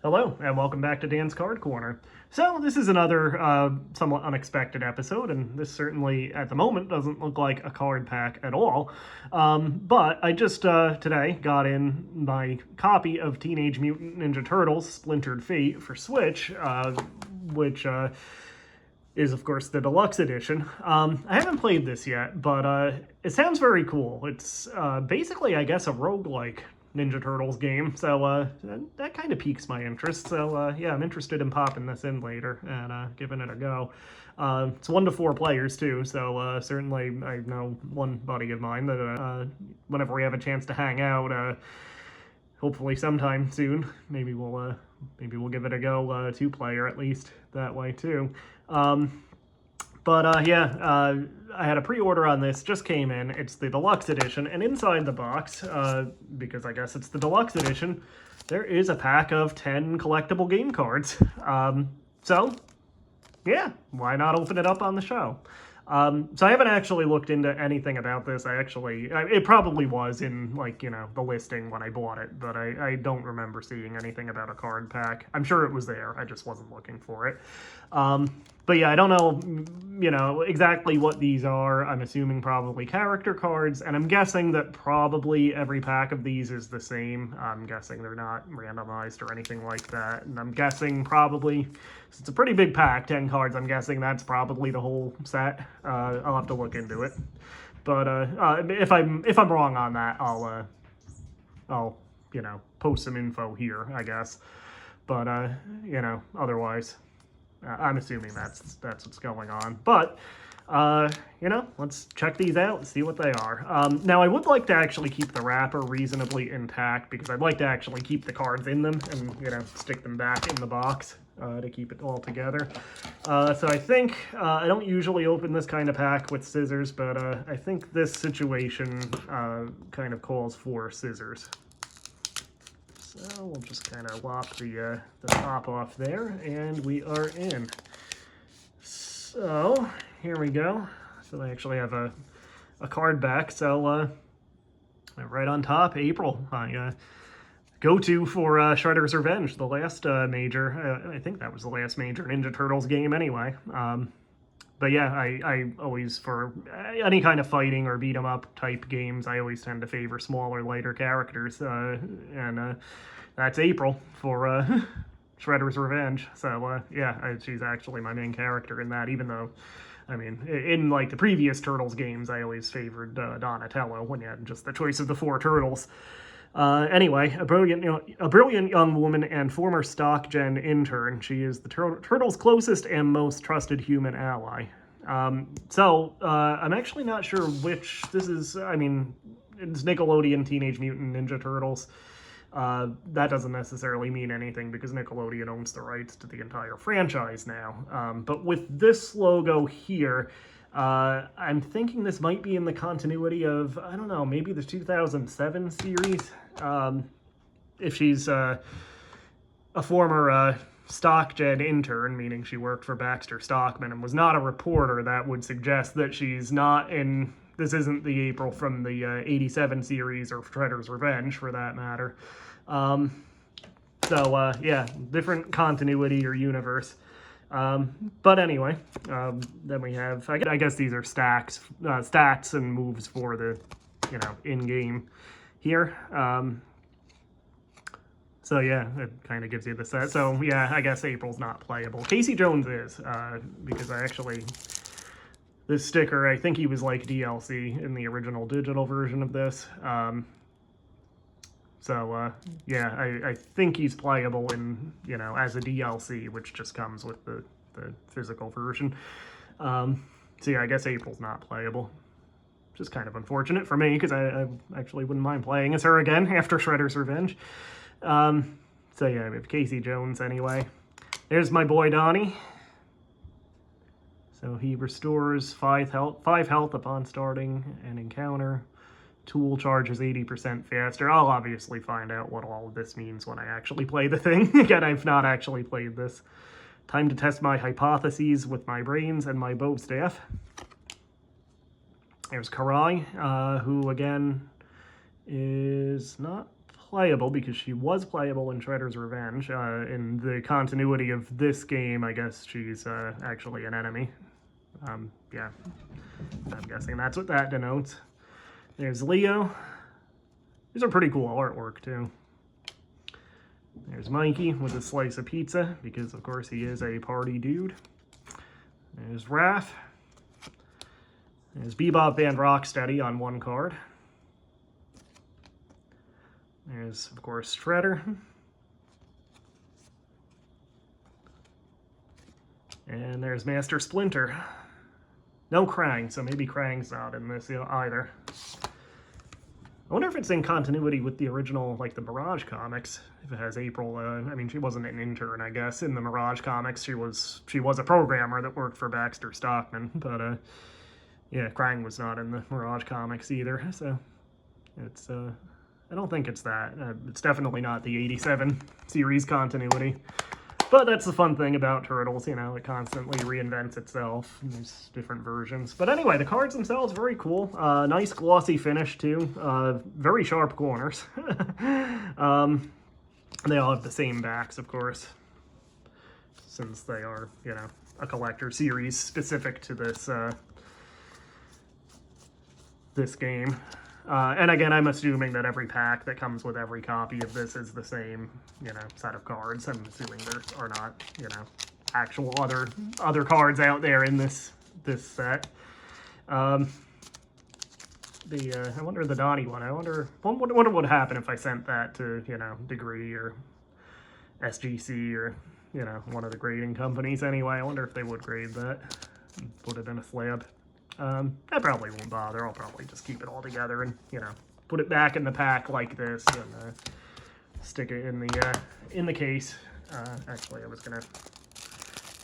Hello, and welcome back to Dan's Card Corner. So, this is another somewhat unexpected episode, and this certainly, at the moment, doesn't look like a card pack at all. But I just today got in my copy of Teenage Mutant Ninja Turtles Splintered Fate for Switch, which is, of course, the deluxe edition. I haven't played this yet, but it sounds very cool. It's basically, I guess, a roguelike Ninja Turtles game, so that kind of piques my interest. So yeah, I'm interested in popping this in later and giving it a go. It's 1 to 4 players too, so certainly I know one buddy of mine that whenever we have a chance to hang out, hopefully sometime soon, maybe we'll give it a go, 2-player at least that way too. But yeah, I had a pre-order on this, just came in. It's the deluxe edition, and inside the box, because I guess it's the deluxe edition, there is a pack of 10 collectible game cards. So, yeah, why not open it up on the show? So I haven't actually looked into anything about this. It probably was in, like, the listing when I bought it, but I don't remember seeing anything about a card pack. I'm sure it was there, I just wasn't looking for it. But yeah, I don't know, exactly what these are. I'm assuming probably character cards, and I'm guessing that probably every pack of these is the same. I'm guessing they're not randomized or anything like that, and I'm guessing probably, since it's a pretty big pack, 10 cards, I'm guessing that's probably the whole set. I'll have to look into it. But if I'm wrong on that, I'll post some info here, I guess. But otherwise, I'm assuming that's what's going on. But let's check these out and see what they are. Now, I would like to actually keep the wrapper reasonably intact because I'd like to actually keep the cards in them and stick them back in the box to keep it all together. So I think I don't usually open this kind of pack with scissors, but I think this situation kind of calls for scissors. So we'll just kind of lop the top off there, and we are in. So here we go. So I actually have a card back. So right on top, April. Go-to for Shredder's Revenge, the last major. I think that was the last major Ninja Turtles game anyway. But yeah, I always, for any kind of fighting or beat 'em up type games, I always tend to favor smaller, lighter characters. And that's April for Shredder's Revenge. So yeah, she's actually my main character in that, even though, I mean, in like the previous Turtles games, I always favored Donatello when you had just the choice of the 4 turtles. Anyway, a brilliant young woman and former stock gen intern. She is the Turtles' closest and most trusted human ally. So I'm actually not sure which this is. I mean, it's Nickelodeon Teenage Mutant Ninja Turtles. That doesn't necessarily mean anything because Nickelodeon owns the rights to the entire franchise now. But with this logo here, I'm thinking this might be in the continuity of, I don't know, maybe the 2007 series. If she's a former StockJed intern, meaning she worked for Baxter Stockman and was not a reporter, that would suggest that she's not in. This isn't the April from the 87 series or Shredder's Revenge, for that matter. So yeah, different continuity or universe. But anyway, then we have, I guess these are stats and moves for the, in-game here. So yeah, it kind of gives you the set. So yeah, I guess April's not playable. Casey Jones is, because this sticker, I think he was like DLC in the original digital version of this. So yeah, I think he's playable in, as a DLC, which just comes with the physical version. So yeah, I guess April's not playable, which is kind of unfortunate for me because I actually wouldn't mind playing as her again after Shredder's Revenge. So yeah, we have Casey Jones anyway. There's my boy Donnie. So he restores 5 health upon starting an encounter. Tool charges 80% faster. I'll obviously find out what all of this means when I actually play the thing. Again, I've not actually played this. Time to test my hypotheses with my brains and my bow staff. There's Karai, who again is not playable because she was playable in Shredder's Revenge. In the continuity of this game, I guess she's actually an enemy. Yeah, I'm guessing that's what that denotes. There's Leo. These are pretty cool artwork, too. There's Mikey with a slice of pizza, because, of course, he is a party dude. There's Raph. There's Bebop and Rocksteady on one card. There's, of course, Shredder. And there's Master Splinter. No Krang, so maybe Krang's not in this either. I wonder if it's in continuity with the original, like the Mirage comics. If it has April, I mean, she wasn't an intern, I guess. In the Mirage comics, she was a programmer that worked for Baxter Stockman. But yeah, Krang was not in the Mirage comics either. So it's I don't think it's that. It's definitely not the 87 series continuity. But that's the fun thing about Turtles, you know, it constantly reinvents itself. And there's different versions. But anyway, the cards themselves, very cool. Nice glossy finish, too. Very sharp corners. They all have the same backs, of course. Since they are, you know, a collector series specific to this game. And again, I'm assuming that every pack that comes with every copy of this is the same, you know, set of cards. I'm assuming there are not, you know, actual other cards out there in this set. I wonder the Donnie one. I wonder what would happen if I sent that to, you know, Degree or SGC or, you know, one of the grading companies. Anyway, I wonder if they would grade that and put it in a slab. I probably won't bother. I'll probably just keep it all together and, you know, put it back in the pack like this and stick it in the case. Actually, I was gonna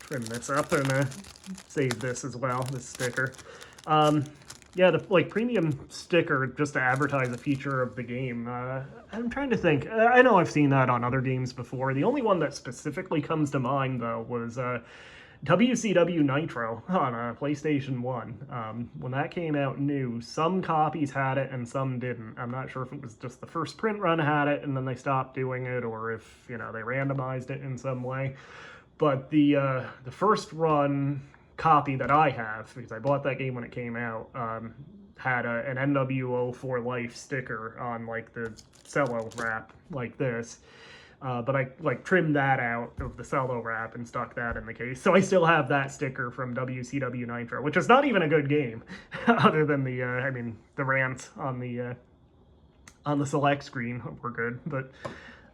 trim this up and save this as well, this sticker. Yeah, the premium sticker just to advertise a feature of the game. I'm trying to think. I know I've seen that on other games before. The only one that specifically comes to mind though was WCW Nitro on PlayStation 1. When that came out new, some copies had it and some didn't. I'm not sure if it was just the first print run had it and then they stopped doing it, or if, you know, they randomized it in some way. But the first run copy that I have, because I bought that game when it came out, had an NWO for Life sticker on like the cello wrap like this. But I trimmed that out of the cello wrap and stuck that in the case. So I still have that sticker from WCW Nitro, which is not even a good game, other than the rants on the select screen were good, but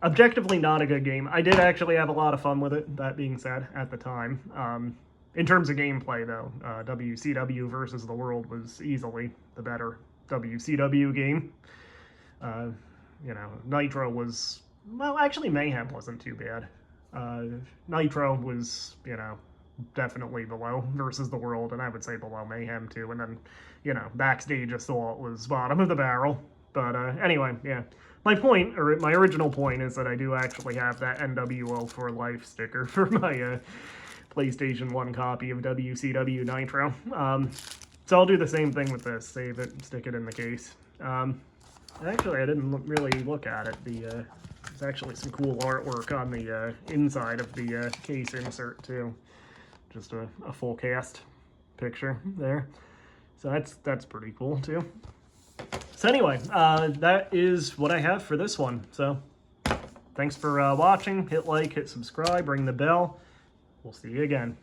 objectively not a good game. I did actually have a lot of fun with it, that being said, at the time. In terms of gameplay, though, WCW versus the World was easily the better WCW game. You know, Nitro was... Well, actually, Mayhem wasn't too bad. Nitro was, you know, definitely below versus the World, and I would say below Mayhem, too. And then, you know, Backstage Assault was bottom of the barrel. But anyway, yeah. My point, or my original point, is that I do actually have that NWO for Life sticker for my PlayStation 1 copy of WCW Nitro. So I'll do the same thing with this. Save it, stick it in the case. Actually, I didn't really look at it. There's actually some cool artwork on the inside of the case insert, too. Just a full cast picture there. So that's pretty cool, too. So anyway, that is what I have for this one. So thanks for watching. Hit like, hit subscribe, ring the bell. We'll see you again.